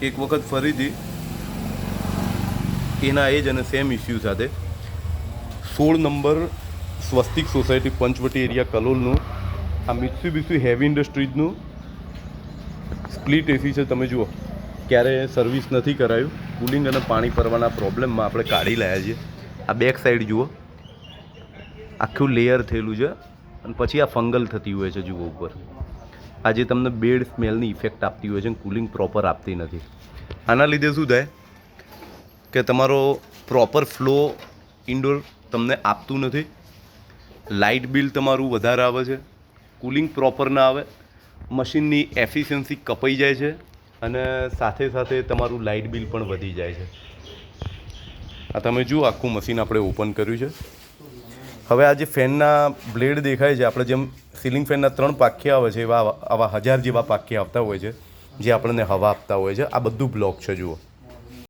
એક વખત ફરીથી એના એ જ અને સેમ ઇસ્યુ સાથે 16 નંબર સ્વસ્તિક સોસાયટી પંચવટી એરિયા કલોલનું આ મિત્સુબિશી હેવી ઇન્ડસ્ટ્રીઝનું સ્પ્લિટ એસી છે. તમે જુઓ ક્યારે સર્વિસ નથી કરાયું. કુલિંગ અને પાણી પરવાના પ્રોબ્લેમમાં આપણે કાઢી લાયા છીએ. આ બેક સાઈડ જુઓ આખું લેયર થયેલું છે અને પછી આ ફંગલ થતી હોય છે. જુઓ ઉપર આ જે તમને બેડ સ્મેલની ઇફેક્ટ આપતી હોય છે અને કુલિંગ પ્રોપર આપતી નથી. આના લીધે શું થાય કે તમારો પ્રોપર ફ્લો ઇન્ડોર તમને આપતું નથી. લાઇટ બિલ તમારું વધારે આવે છે. કુલિંગ પ્રોપર ના આવે. મશીનની એફિશિયન્સી કપાઈ જાય છે અને સાથે સાથે તમારું લાઇટ બિલ પણ વધી જાય છે. આ તમે જુઓ આખું મશીન આપણે ઓપન કર્યું છે. હવે આ જે ફેનના બ્લેડ દેખાય છે, આપણે જેમ સીલિંગ ફેનના 3 પાખિયા આવે છે એવા આવા 1000 જેવા પાખિયા આવતા હોય છે જે આપણને હવા આપતા હોય છે. આ બધું બ્લોક છે જુઓ.